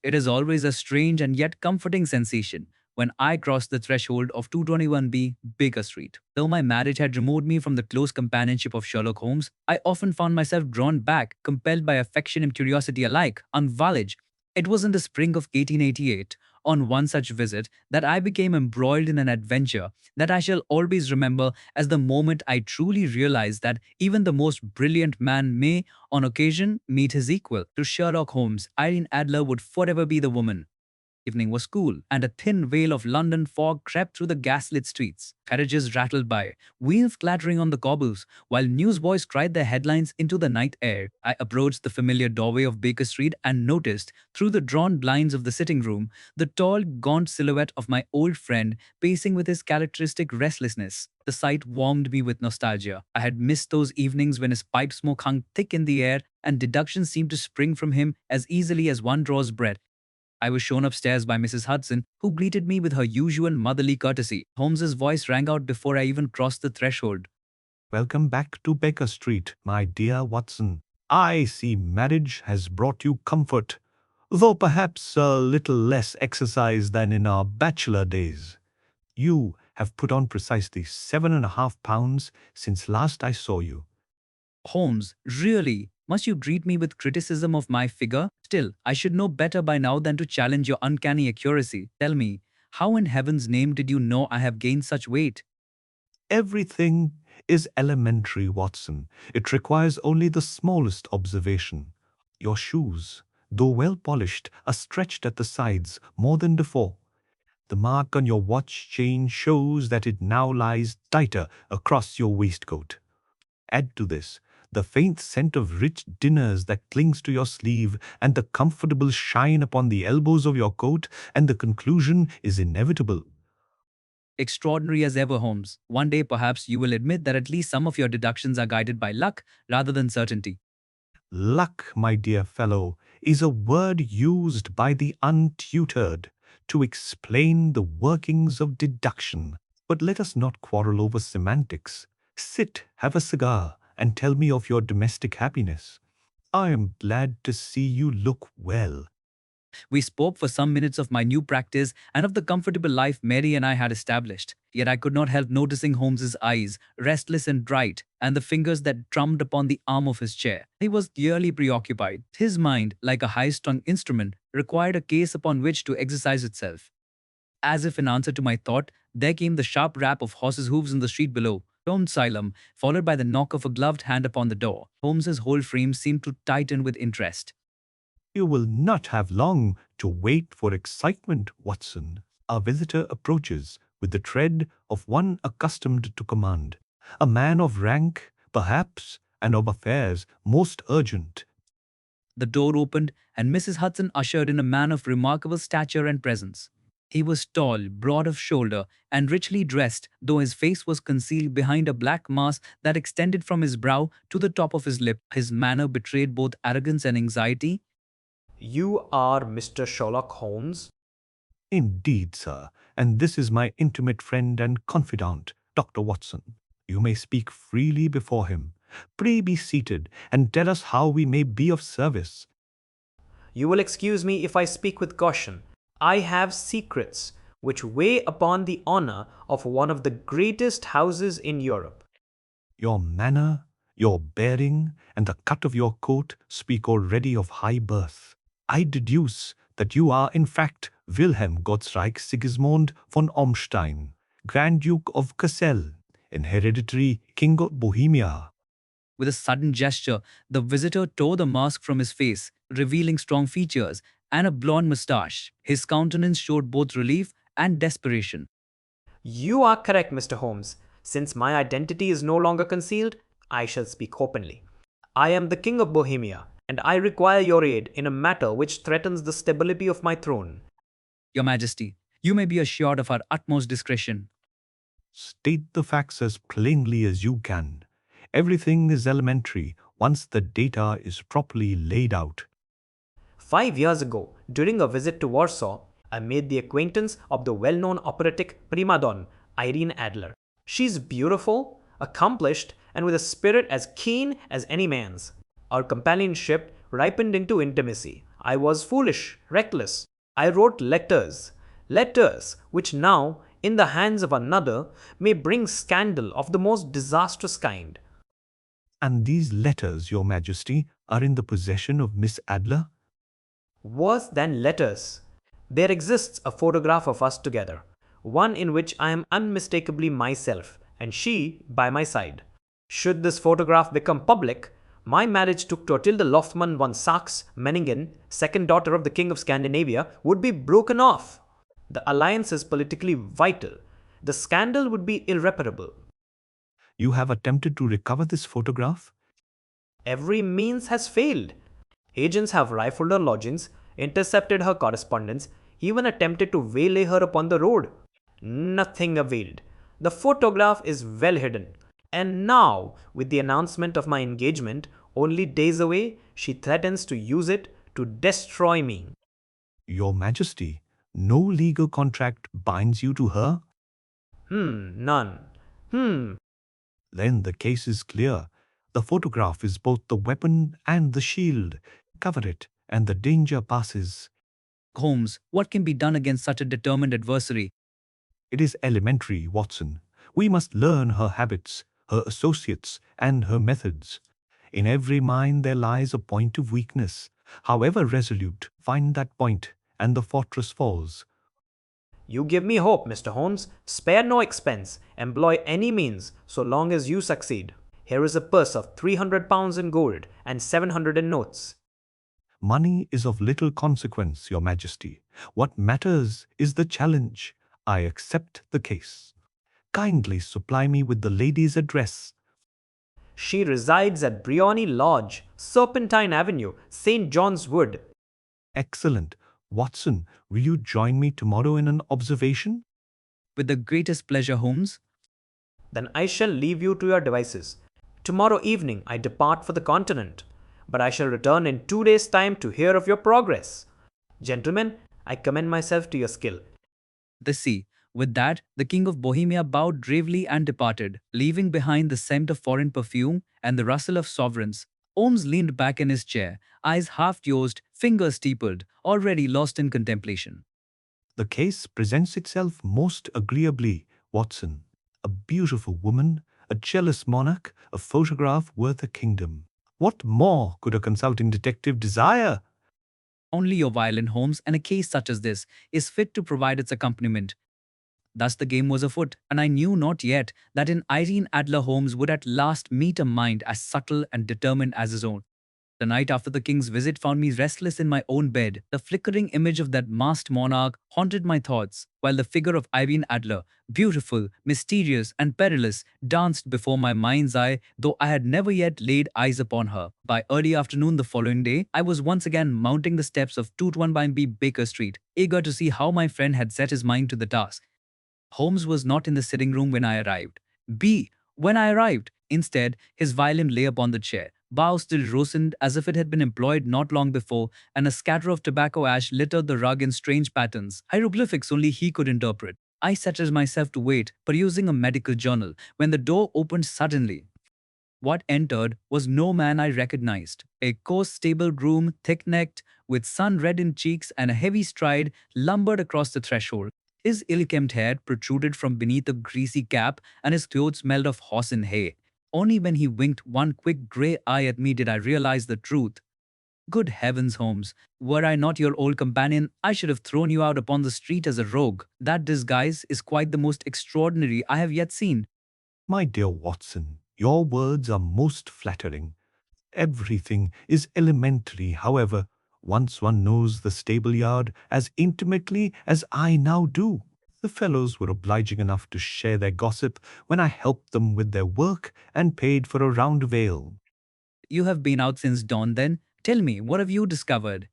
It is always a strange and yet comforting sensation when I cross the threshold of 221B Baker Street. Though my marriage had removed me from the close companionship of Sherlock Holmes, I often found myself drawn back, compelled by affection and curiosity alike, unvarnished. It was in the spring of 1888, on one such visit, that I became embroiled in an adventure that I shall always remember as the moment I truly realized that even the most brilliant man may, on occasion, meet his equal. To Sherlock Holmes, Irene Adler would forever be the woman. Evening was cool, and a thin veil of London fog crept through the gaslit streets. Carriages rattled by, wheels clattering on the cobbles, while newsboys cried their headlines into the night air. I approached the familiar doorway of Baker Street and noticed, through the drawn blinds of the sitting room, the tall, gaunt silhouette of my old friend pacing with his characteristic restlessness. The sight warmed me with nostalgia. I had missed those evenings when his pipe smoke hung thick in the air and deduction seemed to spring from him as easily as one draws breath. I was shown upstairs by Mrs. Hudson, who greeted me with her usual motherly courtesy. Holmes's voice rang out before I even crossed the threshold. Welcome back to Baker Street, my dear Watson. I see marriage has brought you comfort, though perhaps a little less exercise than in our bachelor days. You have put on precisely 7.5 pounds since last I saw you. Holmes, really? Must you greet me with criticism of my figure? Still, I should know better by now than to challenge your uncanny accuracy. Tell me, how in heaven's name did you know I have gained such weight? Everything is elementary, Watson. It requires only the smallest observation. Your shoes, though well polished, are stretched at the sides more than before. The mark on your watch chain shows that it now lies tighter across your waistcoat. Add to this the faint scent of rich dinners that clings to your sleeve and the comfortable shine upon the elbows of your coat, and the conclusion is inevitable. Extraordinary as ever, Holmes. One day perhaps you will admit that at least some of your deductions are guided by luck rather than certainty. Luck, my dear fellow, is a word used by the untutored to explain the workings of deduction. But let us not quarrel over semantics. Sit, have a cigar, and tell me of your domestic happiness. I am glad to see you look well. We spoke for some minutes of my new practice and of the comfortable life Mary and I had established. Yet I could not help noticing Holmes's eyes, restless and bright, and the fingers that drummed upon the arm of his chair. He was clearly preoccupied. His mind, like a high-strung instrument, required a case upon which to exercise itself. As if in answer to my thought, there came the sharp rap of horses' hoofs in the street below. Tom Silum, followed by the knock of a gloved hand upon the door. Holmes's whole frame seemed to tighten with interest. You will not have long to wait for excitement, Watson. Our visitor approaches with the tread of one accustomed to command, a man of rank, perhaps, and of affairs most urgent. The door opened, and Mrs. Hudson ushered in a man of remarkable stature and presence. He was tall, broad of shoulder, and richly dressed, though his face was concealed behind a black mask that extended from his brow to the top of his lip. His manner betrayed both arrogance and anxiety. You are Mr. Sherlock Holmes? Indeed, sir, and this is my intimate friend and confidant, Dr. Watson. You may speak freely before him. Pray be seated, and tell us how we may be of service. You will excuse me if I speak with caution. I have secrets which weigh upon the honor of one of the greatest houses in Europe. Your manner, your bearing, and the cut of your coat speak already of high birth. I deduce that you are in fact Wilhelm Gottsreich Sigismund von Ormstein, Grand Duke of Cassel, and hereditary King of Bohemia. With a sudden gesture, the visitor tore the mask from his face, revealing strong features and a blond moustache. His countenance showed both relief and desperation. You are correct, Mr. Holmes. Since my identity is no longer concealed, I shall speak openly. I am the King of Bohemia, and I require your aid in a matter which threatens the stability of my throne. Your Majesty, you may be assured of our utmost discretion. State the facts as plainly as you can. Everything is elementary once the data is properly laid out. 5 years ago, during a visit to Warsaw, I made the acquaintance of the well-known operatic prima donna, Irene Adler. She's beautiful, accomplished, and with a spirit as keen as any man's. Our companionship ripened into intimacy. I was foolish, reckless. I wrote letters. Letters which now, in the hands of another, may bring scandal of the most disastrous kind. And these letters, Your Majesty, are in the possession of Miss Adler? Worse than letters. There exists a photograph of us together, one in which I am unmistakably myself, and she by my side. Should this photograph become public, my marriage to Clotilde Lothman von Saxe Meiningen, second daughter of the King of Scandinavia, would be broken off. The alliance is politically vital. The scandal would be irreparable. You have attempted to recover this photograph? Every means has failed. Agents have rifled her lodgings, intercepted her correspondence, even attempted to waylay her upon the road. Nothing availed. The photograph is well hidden. And now, with the announcement of my engagement, only days away, she threatens to use it to destroy me. Your Majesty, no legal contract binds you to her? None. Then the case is clear. The photograph is both the weapon and the shield. Cover it, and the danger passes. Holmes, what can be done against such a determined adversary? It is elementary, Watson. We must learn her habits, her associates, and her methods. In every mind there lies a point of weakness. However resolute, find that point, and the fortress falls. You give me hope, Mr. Holmes. Spare no expense. Employ any means, so long as you succeed. Here is a purse of £300 in gold and 700 in notes. Money is of little consequence, Your Majesty. What matters is the challenge. I accept the case. Kindly supply me with the lady's address. She resides at Briony Lodge, Serpentine Avenue, St. John's Wood. Excellent. Watson, will you join me tomorrow in an observation? With the greatest pleasure, Holmes. Then I shall leave you to your devices. Tomorrow evening I depart for the continent, but I shall return in 2 days' time to hear of your progress. Gentlemen, I commend myself to your skill. The sea. With that, the King of Bohemia bowed gravely and departed, leaving behind the scent of foreign perfume and the rustle of sovereigns. Holmes leaned back in his chair, eyes half closed, fingers steepled, already lost in contemplation. The case presents itself most agreeably, Watson. A beautiful woman, a jealous monarch, a photograph worth a kingdom. What more could a consulting detective desire? Only your violin, Holmes, and a case such as this is fit to provide its accompaniment. Thus the game was afoot, and I knew not yet that in Irene Adler Holmes would at last meet a mind as subtle and determined as his own. The night after the king's visit found me restless in my own bed. The flickering image of that masked monarch haunted my thoughts, while the figure of Irene Adler, beautiful, mysterious, and perilous, danced before my mind's eye, though I had never yet laid eyes upon her. By early afternoon the following day, I was once again mounting the steps of 221B Baker Street, eager to see how my friend had set his mind to the task. Holmes was not in the sitting room when I arrived. When I arrived. Instead, his violin lay upon the chair, bow still rosined as if it had been employed not long before, and a scatter of tobacco ash littered the rug in strange patterns, hieroglyphics only he could interpret. I settled myself to wait, perusing a medical journal, when the door opened suddenly. What entered was no man I recognized. A coarse stable groom, thick-necked, with sun-reddened cheeks and a heavy stride, lumbered across the threshold. His ill-kempt hair protruded from beneath a greasy cap, and his clothes smelled of horse and hay. Only when he winked one quick grey eye at me did I realize the truth. Good heavens, Holmes, were I not your old companion, I should have thrown you out upon the street as a rogue. That disguise is quite the most extraordinary I have yet seen. My dear Watson, your words are most flattering. Everything is elementary, however, once one knows the stable yard as intimately as I now do. The fellows were obliging enough to share their gossip when I helped them with their work and paid for a round of ale. You have been out since dawn then? Tell me, what have you discovered?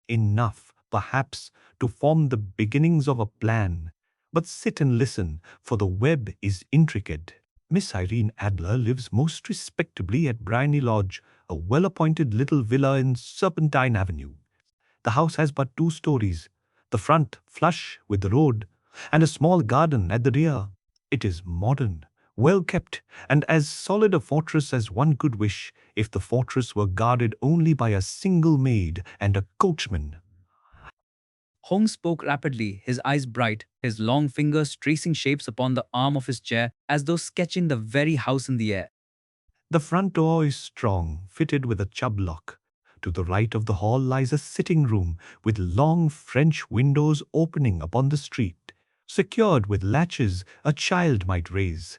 Enough, perhaps, to form the beginnings of a plan. But sit and listen, for the web is intricate. Miss Irene Adler lives most respectably at Briony Lodge, a well-appointed little villa in Serpentine Avenue. The house has but 2 stories, the front flush with the road, and a small garden at the rear. It is modern, well kept, and as solid a fortress as one could wish if the fortress were guarded only by a single maid and a coachman. Holmes spoke rapidly, his eyes bright, his long fingers tracing shapes upon the arm of his chair as though sketching the very house in the air. The front door is strong, fitted with a Chubb lock. To the right of the hall lies a sitting room with long French windows opening upon the street, secured with latches a child might raise.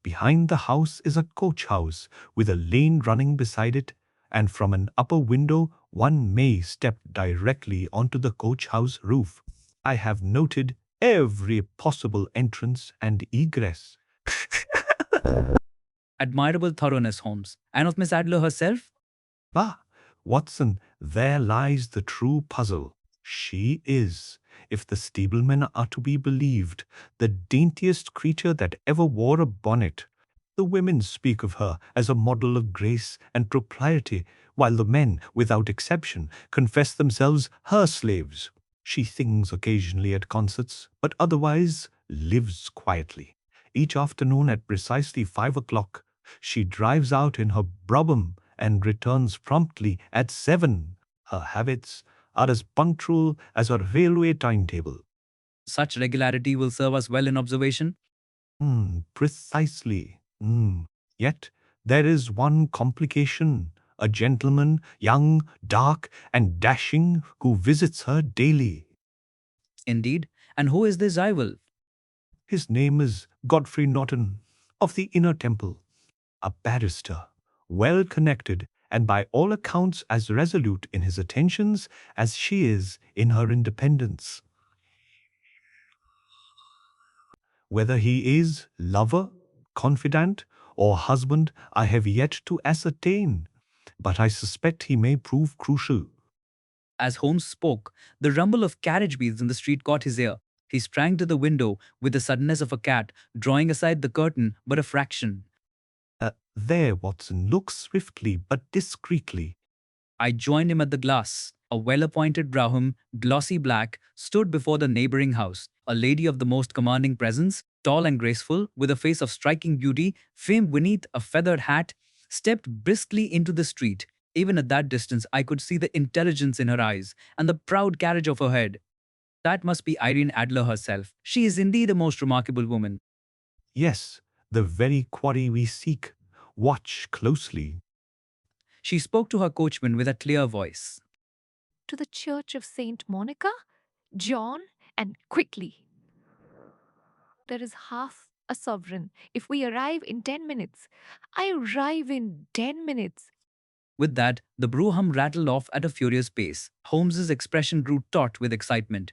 Behind the house is a coach house with a lane running beside it, and from an upper window one may step directly onto the coach house roof. I have noted every possible entrance and egress. Admirable thoroughness, Holmes. And of Miss Adler herself? Ah, Watson, there lies the true puzzle. She is, if the stablemen are to be believed, the daintiest creature that ever wore a bonnet. The women speak of her as a model of grace and propriety, while the men, without exception, confess themselves her slaves. She sings occasionally at concerts, but otherwise lives quietly. Each afternoon at precisely 5 o'clock, she drives out in her brougham and returns promptly at 7. Her habits are as punctual as her railway timetable. Such regularity will serve us well in observation. Precisely. Yet there is one complication. A gentleman, young, dark, and dashing, who visits her daily. Indeed. And who is this rival? His name is Godfrey Norton, of the Inner Temple, a barrister, well connected, and by all accounts as resolute in his attentions as she is in her independence. Whether he is lover, confidant, or husband, I have yet to ascertain, but I suspect he may prove crucial. As Holmes spoke, the rumble of carriage wheels in the street caught his ear. He sprang to the window with the suddenness of a cat, drawing aside the curtain but a fraction. There, Watson, look swiftly but discreetly. I joined him at the glass. A well-appointed brougham, glossy black, stood before the neighboring house. A lady of the most commanding presence, tall and graceful, with a face of striking beauty, framed beneath a feathered hat, stepped briskly into the street. Even at that distance, I could see the intelligence in her eyes and the proud carriage of her head. That must be Irene Adler herself. She is indeed a most remarkable woman. Yes, the very quarry we seek. Watch closely. She spoke to her coachman with a clear voice. To the Church of Saint Monica, John, and quickly. There is half a sovereign. If we arrive in 10 minutes, I arrive in 10 minutes. With that, the brougham rattled off at a furious pace. Holmes's expression grew taut with excitement.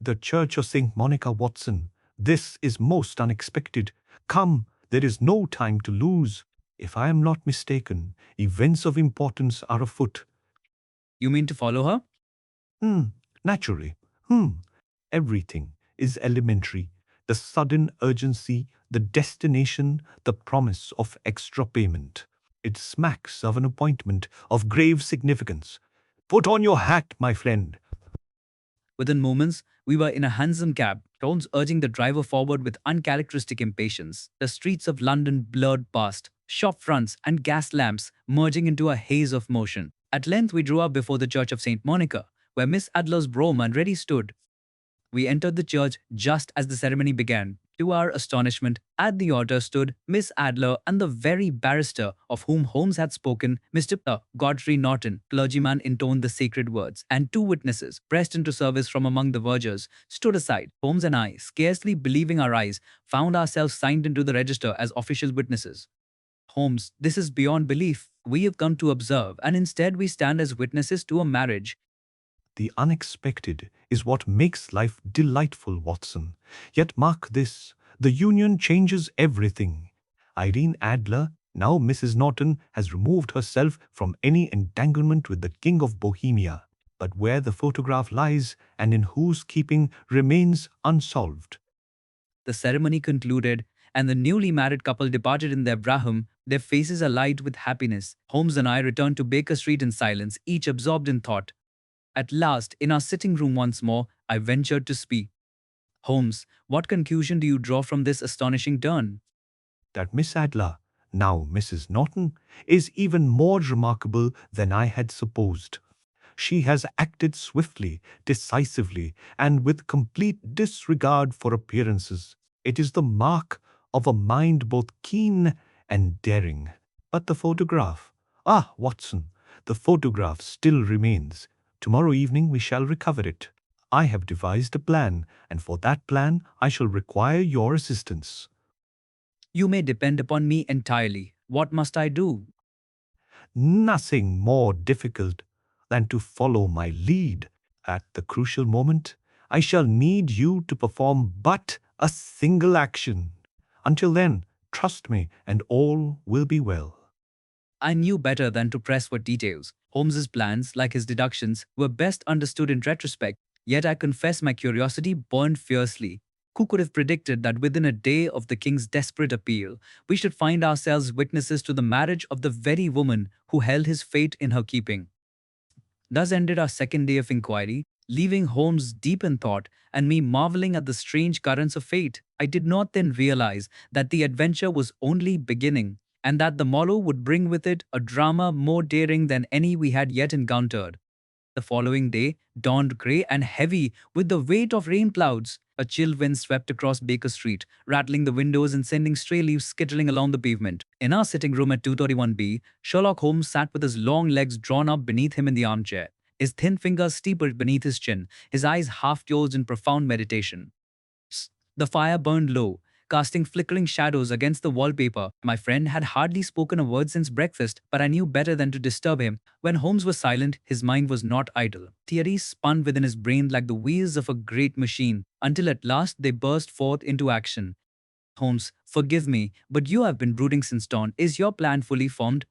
The Church of St. Monica, Watson. This is most unexpected. Come, there is no time to lose. If I am not mistaken, events of importance are afoot. You mean to follow her? Naturally. Everything is elementary. The sudden urgency, the destination, the promise of extra payment. It smacks of an appointment of grave significance. Put on your hat, my friend. Within moments, we were in a hansom cab, Holmes urging the driver forward with uncharacteristic impatience. The streets of London blurred past, shop fronts and gas lamps merging into a haze of motion. At length we drew up before the Church of St. Monica, where Miss Adler's brougham already stood. We entered the church just as the ceremony began. To our astonishment, at the altar stood Miss Adler and the very barrister of whom Holmes had spoken, Mr. Godfrey Norton, clergyman, intoned the sacred words, and two witnesses, pressed into service from among the vergers, stood aside. Holmes and I, scarcely believing our eyes, found ourselves signed into the register as official witnesses. Holmes, this is beyond belief. We have come to observe, and instead we stand as witnesses to a marriage. The unexpected is what makes life delightful, Watson. Yet mark this, the union changes everything. Irene Adler, now Mrs. Norton, has removed herself from any entanglement with the King of Bohemia, but where the photograph lies and in whose keeping remains unsolved. The ceremony concluded, and the newly married couple departed in their brougham, their faces alight with happiness. Holmes and I returned to Baker Street in silence, each absorbed in thought. At last, in our sitting room once more, I ventured to speak. Holmes, what conclusion do you draw from this astonishing turn? that Miss Adler, now Mrs. Norton, is even more remarkable than I had supposed. She has acted swiftly, decisively, and with complete disregard for appearances. It is the mark of a mind both keen and daring. But the photograph. Ah, Watson, the photograph still remains. Tomorrow evening we shall recover it. I have devised a plan, and for that plan I shall require your assistance. You may depend upon me entirely. What must I do? Nothing more difficult than to follow my lead. At the crucial moment, I shall need you to perform but a single action. Until then, trust me, and all will be well. I knew better than to press for details. Holmes's plans, like his deductions, were best understood in retrospect, yet I confess my curiosity burned fiercely. Who could have predicted that within a day of the king's desperate appeal, we should find ourselves witnesses to the marriage of the very woman who held his fate in her keeping? Thus ended our second day of inquiry, leaving Holmes deep in thought and me marveling at the strange currents of fate. I did not then realize that the adventure was only beginning, and that the morrow would bring with it a drama more daring than any we had yet encountered. The following day dawned grey and heavy with the weight of rain clouds. A chill wind swept across Baker Street, rattling the windows and sending stray leaves skittering along the pavement. In our sitting room at 231B, Sherlock Holmes sat with his long legs drawn up beneath him in the armchair, his thin fingers steepled beneath his chin, his eyes half closed in profound meditation. The fire burned low, casting flickering shadows against the wallpaper. My friend had hardly spoken a word since breakfast, but I knew better than to disturb him. When Holmes was silent, his mind was not idle. Theories spun within his brain like the wheels of a great machine, until at last they burst forth into action. Holmes, forgive me, but you have been brooding since dawn. Is your plan fully formed?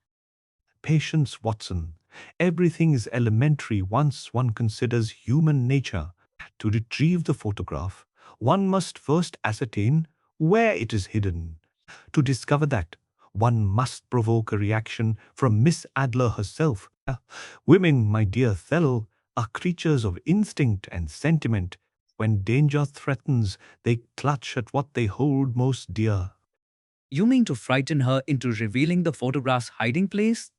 Patience, Watson. Everything is elementary once one considers human nature. To retrieve the photograph, one must first ascertain where it is hidden. To discover that, one must provoke a reaction from Miss Adler herself. Women, my dear fellow, are creatures of instinct and sentiment. When danger threatens, they clutch at what they hold most dear. You mean to frighten her into revealing the photograph's hiding place?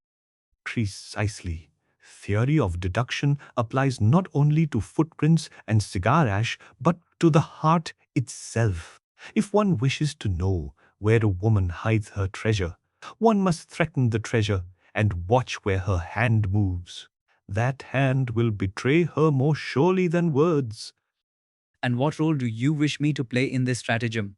Precisely. Theory of deduction applies not only to footprints and cigar ash, but to the heart itself. If one wishes to know where a woman hides her treasure, one must threaten the treasure and watch where her hand moves. That hand will betray her more surely than words. And what role do you wish me to play in this stratagem?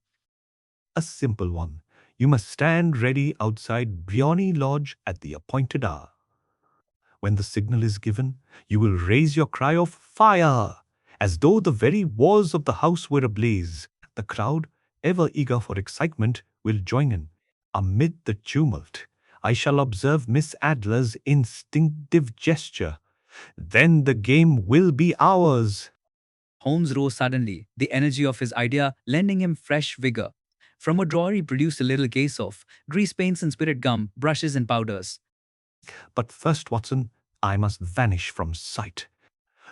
A simple one. You must stand ready outside Briony Lodge at the appointed hour. When the signal is given, you will raise your cry of fire, as though the very walls of the house were ablaze. The crowd, ever eager for excitement, will join in. Amid the tumult, I shall observe Miss Adler's instinctive gesture. Then the game will be ours. Holmes rose suddenly, the energy of his idea lending him fresh vigor. From a drawer he produced a little case of grease paints and spirit gum, brushes and powders. But first, Watson, I must vanish from sight.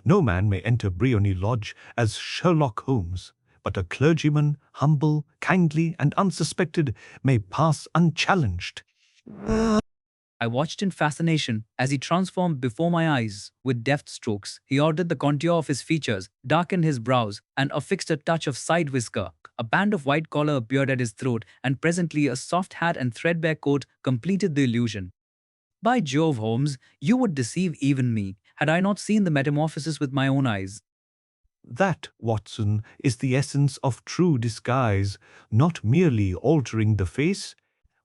No man may enter Briony Lodge as Sherlock Holmes, but a clergyman, humble, kindly, and unsuspected, may pass unchallenged. I watched in fascination as he transformed before my eyes. With deft strokes, he ordered the contour of his features, darkened his brows, and affixed a touch of side whisker. A band of white collar appeared at his throat, and presently a soft hat and threadbare coat completed the illusion. By Jove, Holmes, you would deceive even me, had I not seen the metamorphosis with my own eyes. That, Watson, is the essence of true disguise, not merely altering the face,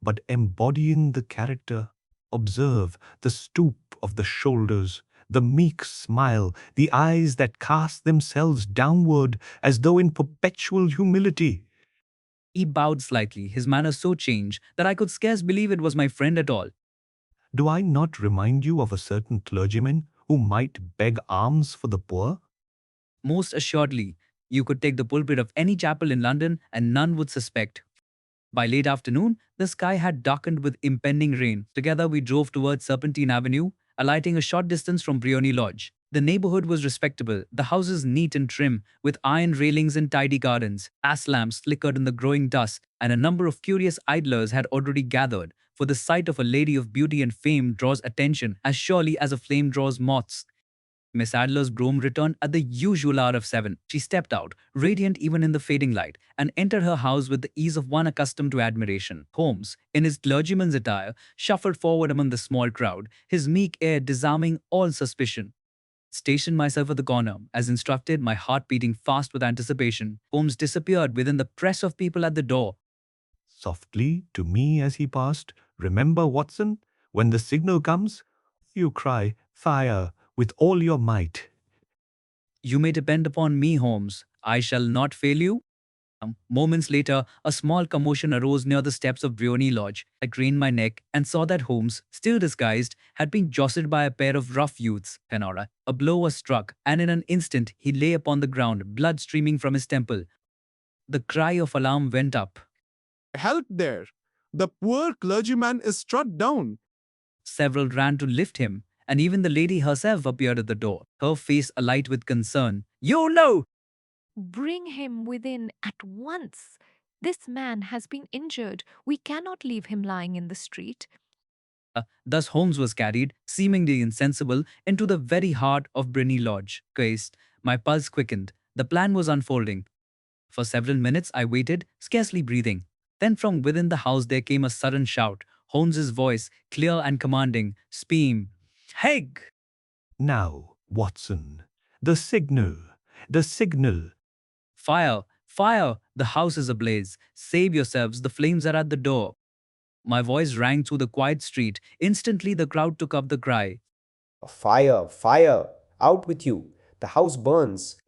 but embodying the character. Observe the stoop of the shoulders, the meek smile, the eyes that cast themselves downward as though in perpetual humility. He bowed slightly, his manner so changed that I could scarce believe it was my friend at all. Do I not remind you of a certain clergyman who might beg alms for the poor? Most assuredly, you could take the pulpit of any chapel in London and none would suspect. By late afternoon, the sky had darkened with impending rain. Together we drove towards Serpentine Avenue, alighting a short distance from Briony Lodge. The neighborhood was respectable, the houses neat and trim, with iron railings and tidy gardens. Gas lamps flickered in the growing dusk, and a number of curious idlers had already gathered, for the sight of a lady of beauty and fame draws attention as surely as a flame draws moths. Miss Adler's brougham returned at the usual hour of 7. She stepped out, radiant even in the fading light, and entered her house with the ease of one accustomed to admiration. Holmes, in his clergyman's attire, shuffled forward among the small crowd, his meek air disarming all suspicion. Stationed myself at the corner, as instructed, my heart beating fast with anticipation. Holmes disappeared within the press of people at the door. Softly to me as he passed, "Remember, Watson, when the signal comes, you cry, 'Fire!' with all your might." You may depend upon me, Holmes. I shall not fail you. Moments later, a small commotion arose near the steps of Briony Lodge. I craned my neck and saw that Holmes, still disguised, had been jostled by a pair of rough youths. Penora. A blow was struck, and in an instant he lay upon the ground, blood streaming from his temple. The cry of alarm went up. Help there! The poor clergyman is struck down. Several ran to lift him, and even the lady herself appeared at the door, her face alight with concern. "You know!" Bring him within at once. This man has been injured. We cannot leave him lying in the street. Thus Holmes was carried, seemingly insensible, into the very heart of Briony Lodge. Gazed, my pulse quickened. The plan was unfolding. For several minutes I waited, scarcely breathing. Then from within the house there came a sudden shout. Holmes's voice, clear and commanding, "Speam! Heg!" Now, Watson, the signal, the signal. "Fire! Fire! The house is ablaze! Save yourselves, the flames are at the door!" My voice rang through the quiet street. Instantly the crowd took up the cry. Fire! Fire! Out with you! The house burns!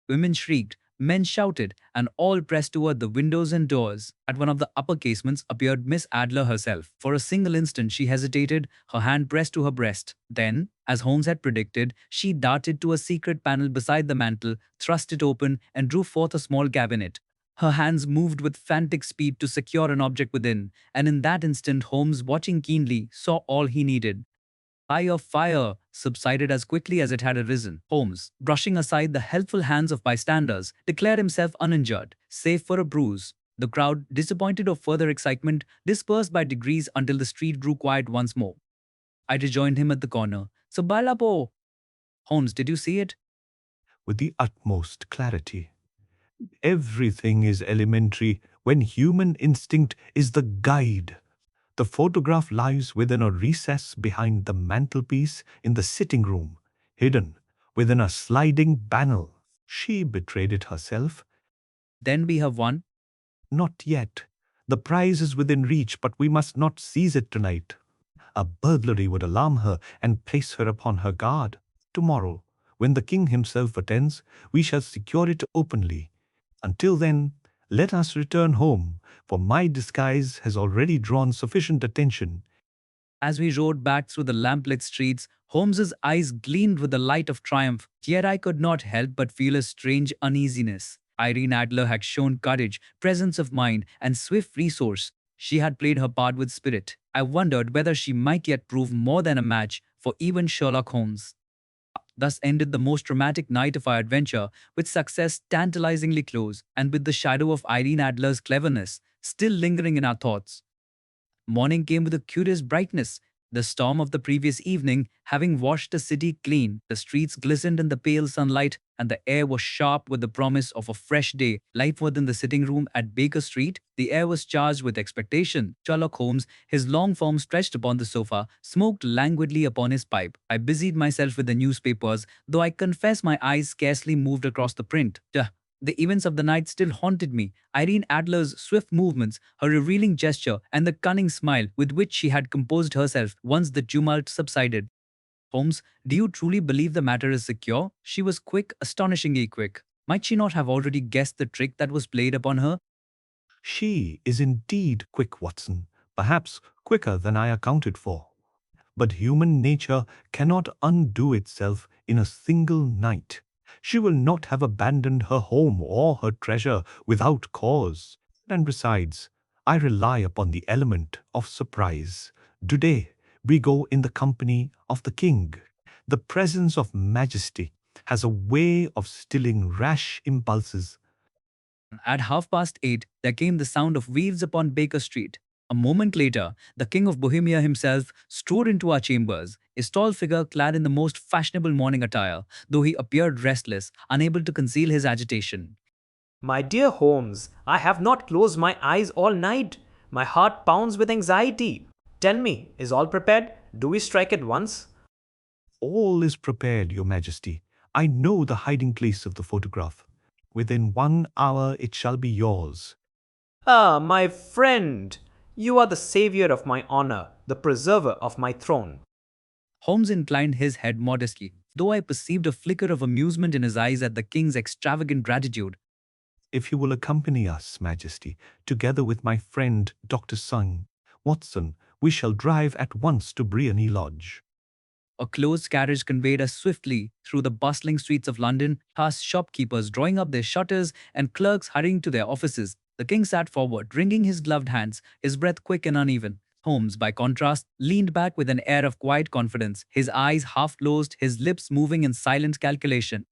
Women shrieked, men shouted, and all pressed toward the windows and doors. At one of the upper casements appeared Miss Adler herself. For a single instant she hesitated, her hand pressed to her breast. Then, as Holmes had predicted, she darted to a secret panel beside the mantel, thrust it open, and drew forth a small cabinet. Her hands moved with frantic speed to secure an object within, and in that instant Holmes, watching keenly, saw all he needed. Fire, fire, subsided as quickly as it had arisen. Holmes, brushing aside the helpful hands of bystanders, declared himself uninjured, save for a bruise. The crowd, disappointed of further excitement, dispersed by degrees until the street grew quiet once more. I rejoined him at the corner. "So Balapo!" "Holmes, did you see it?" With the utmost clarity. Everything is elementary when human instinct is the guide. The photograph lies within a recess behind the mantelpiece in the sitting room, hidden within a sliding panel. She betrayed it herself. "Then we have won." Not yet. The prize is within reach, but we must not seize it tonight. A burglary would alarm her and place her upon her guard. Tomorrow, when the king himself attends, we shall secure it openly. Until then, let us return home, for my disguise has already drawn sufficient attention. As we rode back through the lamplit streets, Holmes's eyes gleamed with the light of triumph, yet I could not help but feel a strange uneasiness. Irene Adler had shown courage, presence of mind, and swift resource. She had played her part with spirit. I wondered whether she might yet prove more than a match for even Sherlock Holmes. Thus ended the most dramatic night of our adventure, with success tantalizingly close, and with the shadow of Irene Adler's cleverness still lingering in our thoughts. Morning came with a curious brightness. The storm of the previous evening having washed the city clean, the streets glistened in the pale sunlight, and the air was sharp with the promise of a fresh day. Life within the sitting room at Baker Street, the air was charged with expectation. Sherlock Holmes, his long form stretched upon the sofa, smoked languidly upon his pipe. I busied myself with the newspapers, though I confess my eyes scarcely moved across the print. The events of the night still haunted me. Irene Adler's swift movements, her revealing gesture, and the cunning smile with which she had composed herself once the tumult subsided. "Holmes, do you truly believe the matter is secure?" She was quick, astonishingly quick. Might she not have already guessed the trick that was played upon her? She is indeed quick, Watson, perhaps quicker than I accounted for. But human nature cannot undo itself in a single night. She will not have abandoned her home or her treasure without cause. And besides, I rely upon the element of surprise. Today, we go in the company of the king. The presence of majesty has a way of stilling rash impulses. At 8:30, there came the sound of wheels upon Baker Street. A moment later, the King of Bohemia himself strode into our chambers, his tall figure clad in the most fashionable morning attire, though he appeared restless, unable to conceal his agitation. My dear Holmes, I have not closed my eyes all night. My heart pounds with anxiety. Tell me, is all prepared? Do we strike at once? All is prepared, Your Majesty. I know the hiding place of the photograph. Within 1 hour it shall be yours. Ah, my friend, you are the savior of my honor, the preserver of my throne. Holmes inclined his head modestly, though I perceived a flicker of amusement in his eyes at the king's extravagant gratitude. If you will accompany us, Majesty, together with my friend Dr. Sung, Watson, we shall drive at once to Briony Lodge. A closed carriage conveyed us swiftly through the bustling streets of London, past shopkeepers drawing up their shutters and clerks hurrying to their offices. The king sat forward, wringing his gloved hands, his breath quick and uneven. Holmes, by contrast, leaned back with an air of quiet confidence, his eyes half closed, his lips moving in silent calculation.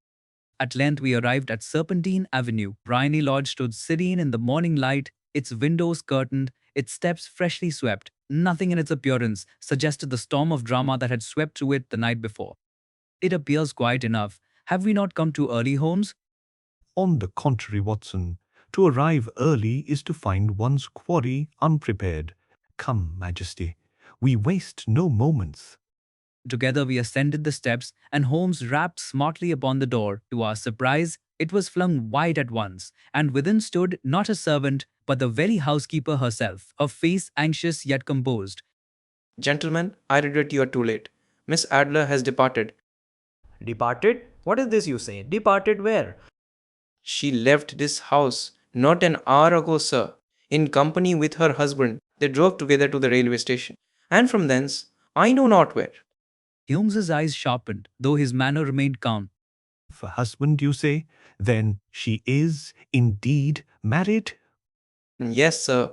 At length we arrived at Serpentine Avenue. Briony Lodge stood serene in the morning light, its windows curtained, its steps freshly swept. Nothing in its appearance suggested the storm of drama that had swept through it the night before. It appears quiet enough. Have we not come too early, Holmes? On the contrary, Watson, to arrive early is to find one's quarry unprepared. Come, Majesty, we waste no moments. Together we ascended the steps, and Holmes rapped smartly upon the door. To our surprise, it was flung wide at once, and within stood not a servant, but the very housekeeper herself, her face anxious yet composed. Gentlemen, I regret you are too late. Miss Adler has departed. Departed? What is this you say? Departed where? She left this house not an hour ago, sir. In company with her husband, they drove together to the railway station, and from thence, I know not where. Holmes's eyes sharpened, though his manner remained calm. For husband, you say? Then she is indeed married? Yes, sir.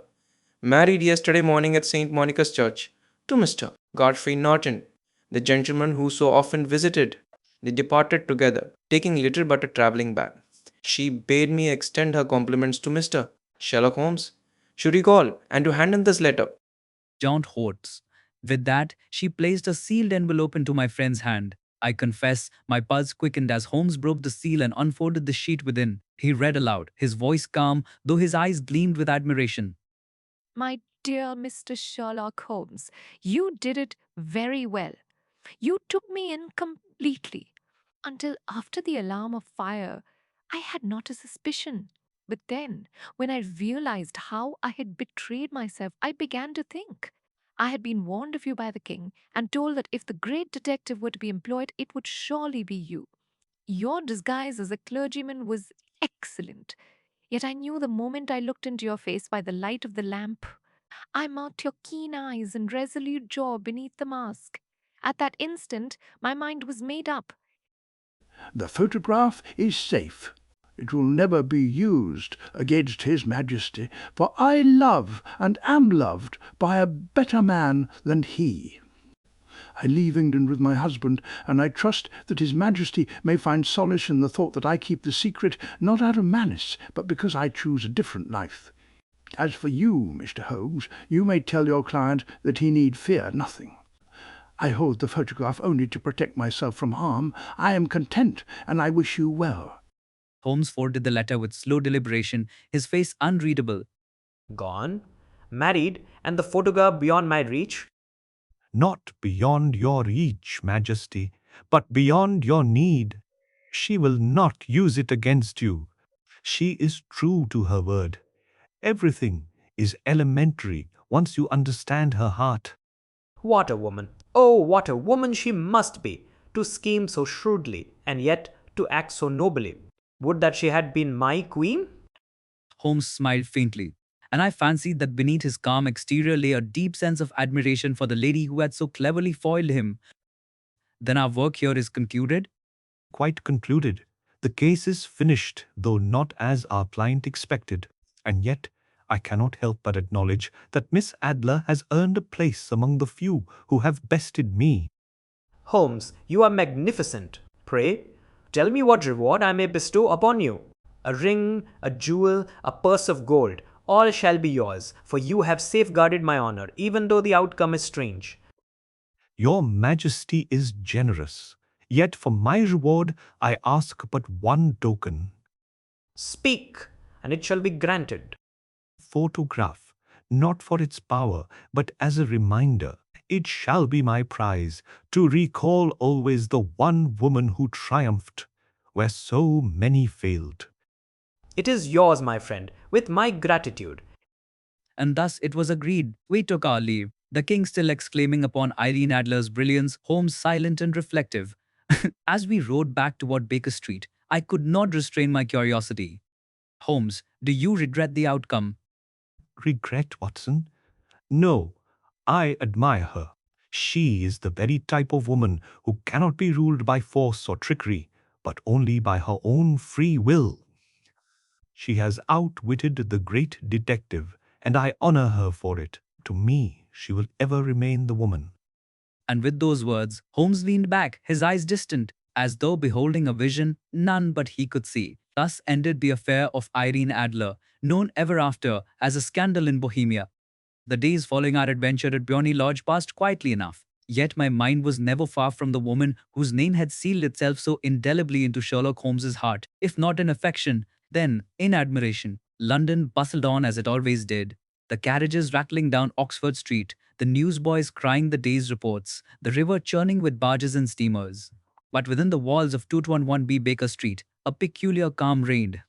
Married yesterday morning at St. Monica's Church to Mr. Godfrey Norton, the gentleman who so often visited. They departed together, taking little but a travelling bag. She bade me extend her compliments to Mr. Sherlock Holmes, should he call, and to hand him this letter. John Holtz. With that, she placed a sealed envelope into my friend's hand. I confess, my pulse quickened as Holmes broke the seal and unfolded the sheet within. He read aloud, his voice calm, though his eyes gleamed with admiration. My dear Mr. Sherlock Holmes, you did it very well. You took me in completely. Until after the alarm of fire, I had not a suspicion. But then, when I realized how I had betrayed myself, I began to think. I had been warned of you by the king and told that if the great detective were to be employed, it would surely be you. Your disguise as a clergyman was excellent. Yet I knew the moment I looked into your face by the light of the lamp. I marked your keen eyes and resolute jaw beneath the mask. At that instant, my mind was made up. The photograph is safe. It will never be used against His Majesty, for I love and am loved by a better man than he. I leave England with my husband, and I trust that His Majesty may find solace in the thought that I keep the secret not out of malice, but because I choose a different life. As for you, Mr. Holmes, you may tell your client that he need fear nothing. I hold the photograph only to protect myself from harm. I am content, and I wish you well. Holmes folded the letter with slow deliberation, his face unreadable. Gone? Married? And the photograph beyond my reach? Not beyond your reach, Majesty, but beyond your need. She will not use it against you. She is true to her word. Everything is elementary once you understand her heart. What a woman! Oh, what a woman she must be, to scheme so shrewdly, and yet to act so nobly. Would that she had been my queen? Holmes smiled faintly, and I fancied that beneath his calm exterior lay a deep sense of admiration for the lady who had so cleverly foiled him. Then our work here is concluded? Quite concluded. The case is finished, though not as our client expected. And yet, I cannot help but acknowledge that Miss Adler has earned a place among the few who have bested me. Holmes, you are magnificent. Pray, tell me what reward I may bestow upon you. A ring, a jewel, a purse of gold, all shall be yours, for you have safeguarded my honor, even though the outcome is strange. Your Majesty is generous. Yet for my reward I ask but one token. Speak, and it shall be granted. Photograph, not for its power, but as a reminder. It shall be my prize, to recall always the one woman who triumphed, where so many failed. It is yours, my friend, with my gratitude. And thus it was agreed. We took our leave, the king still exclaiming upon Irene Adler's brilliance, Holmes silent and reflective. As we rode back toward Baker Street, I could not restrain my curiosity. Holmes, do you regret the outcome? Regret, Watson? No, I admire her. She is the very type of woman who cannot be ruled by force or trickery, but only by her own free will. She has outwitted the great detective, and I honor her for it. To me, she will ever remain the woman. And with those words, Holmes leaned back, his eyes distant, as though beholding a vision none but he could see. Thus ended the affair of Irene Adler, known ever after as a scandal in Bohemia. The days following our adventure at Briony Lodge passed quietly enough. Yet my mind was never far from the woman whose name had sealed itself so indelibly into Sherlock Holmes's heart, if not in affection, then in admiration. London bustled on as it always did. The carriages rattling down Oxford Street, the newsboys crying the day's reports, the river churning with barges and steamers. But within the walls of 221B Baker Street, a peculiar calm reigned.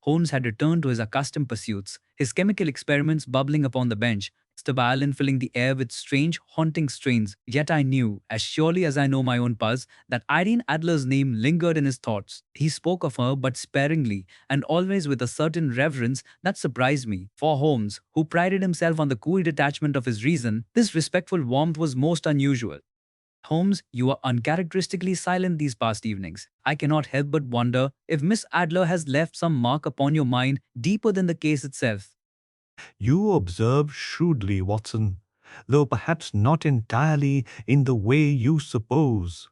Holmes had returned to his accustomed pursuits, his chemical experiments bubbling upon the bench, the violin filling the air with strange, haunting strains. Yet I knew, as surely as I know my own pulse, that Irene Adler's name lingered in his thoughts. He spoke of her but sparingly, and always with a certain reverence that surprised me. For Holmes, who prided himself on the cool detachment of his reason, this respectful warmth was most unusual. Holmes, you are uncharacteristically silent these past evenings. I cannot help but wonder if Miss Adler has left some mark upon your mind deeper than the case itself. You observe shrewdly, Watson, though perhaps not entirely in the way you suppose.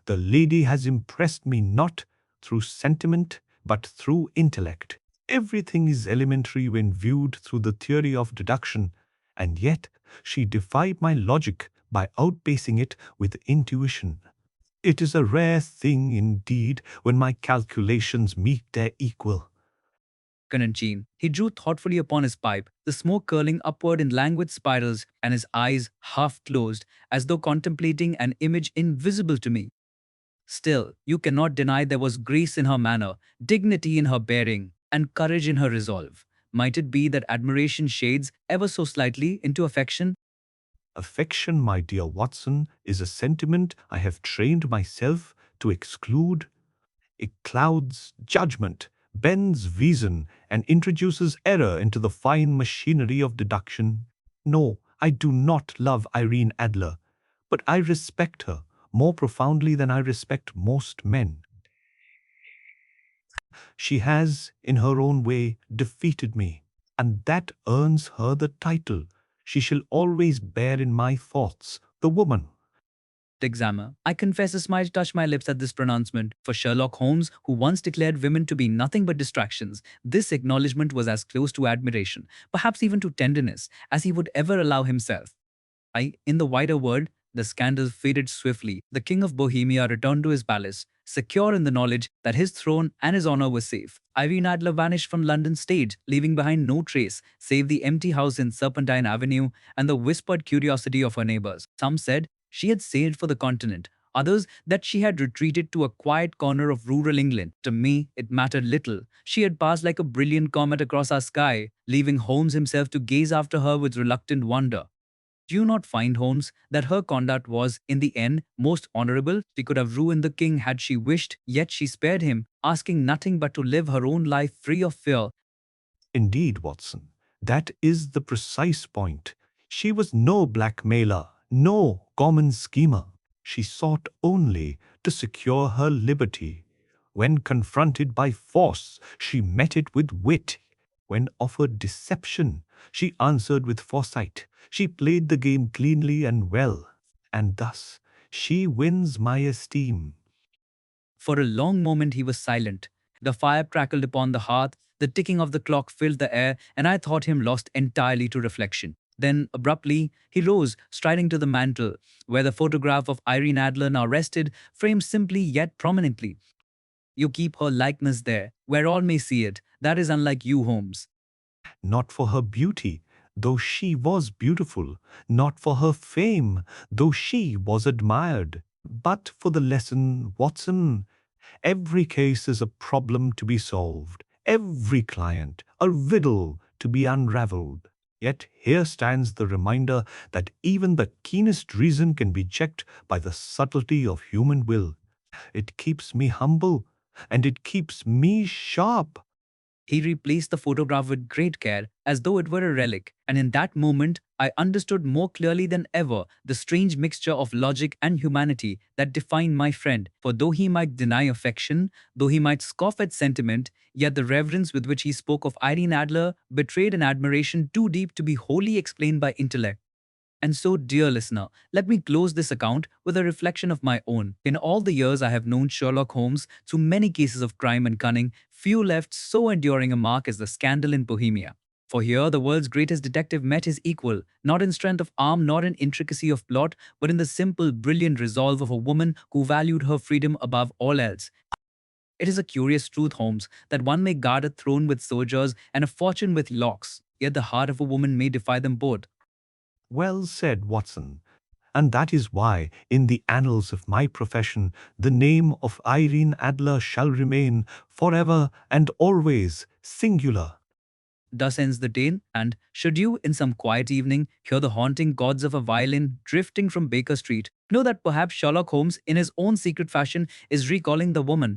The lady has impressed me not through sentiment, but through intellect. Everything is elementary when viewed through the theory of deduction, and yet she defied my logic by outpacing it with intuition. It is a rare thing indeed when my calculations meet their equal. Conan. He drew thoughtfully upon his pipe, the smoke curling upward in languid spirals, and his eyes half closed, as though contemplating an image invisible to me. Still, you cannot deny there was grace in her manner, dignity in her bearing, and courage in her resolve. Might it be that admiration shades ever so slightly into affection? Affection, my dear Watson, is a sentiment I have trained myself to exclude. It clouds judgment, bends reason, and introduces error into the fine machinery of deduction. No, I do not love Irene Adler, but I respect her more profoundly than I respect most men. She has, in her own way, defeated me, and that earns her the title she shall always bear in my thoughts, the woman. Examiner. I confess a smile touched my lips at this pronouncement. For Sherlock Holmes, who once declared women to be nothing but distractions, this acknowledgement was as close to admiration, perhaps even to tenderness, as he would ever allow himself. In the wider world, the scandal faded swiftly. The King of Bohemia returned to his palace, secure in the knowledge that his throne and his honor were safe. Irene Adler vanished from London stage, leaving behind no trace save the empty house in Serpentine Avenue and the whispered curiosity of her neighbors. Some said she had sailed for the continent, others that she had retreated to a quiet corner of rural England. To me, it mattered little. She had passed like a brilliant comet across our sky, leaving Holmes himself to gaze after her with reluctant wonder. Do you not find, Holmes, that her conduct was, in the end, most honorable? She could have ruined the king had she wished, yet she spared him, asking nothing but to live her own life free of fear. Indeed, Watson, that is the precise point. She was no blackmailer, no common schemer. She sought only to secure her liberty. When confronted by force, she met it with wit. When offered deception, she answered with foresight. She played the game cleanly and well, and thus She wins my esteem. For a long moment he was silent. The fire crackled upon the hearth, the ticking of the clock filled the air, and I thought him lost entirely to reflection. Then, abruptly, he rose, striding to the mantel, where the photograph of Irene Adler now rested, framed simply yet prominently. You keep her likeness there, where all may see it. That is unlike you, Holmes. Not for her beauty, though she was beautiful, not for her fame, though she was admired, but for the lesson, Watson. Every case is a problem to be solved, every client a riddle to be unraveled. Yet here stands the reminder that even the keenest reason can be checked by the subtlety of human will. It keeps me humble, and it keeps me sharp. He replaced the photograph with great care, as though it were a relic, and in that moment I understood more clearly than ever the strange mixture of logic and humanity that defined my friend. For though he might deny affection, though he might scoff at sentiment, yet the reverence with which he spoke of Irene Adler betrayed an admiration too deep to be wholly explained by intellect. And so, dear listener, let me close this account with a reflection of my own. In all the years I have known Sherlock Holmes, through many cases of crime and cunning, few left so enduring a mark as the scandal in Bohemia. For here, the world's greatest detective met his equal, not in strength of arm nor in intricacy of plot, but in the simple, brilliant resolve of a woman who valued her freedom above all else. It is a curious truth, Holmes, that one may guard a throne with soldiers and a fortune with locks, yet the heart of a woman may defy them both. Well said, Watson. And that is why, in the annals of my profession, the name of Irene Adler shall remain forever and always singular. Thus ends the tale, and should you, in some quiet evening, hear the haunting chords of a violin drifting from Baker Street, know that perhaps Sherlock Holmes, in his own secret fashion, is recalling the woman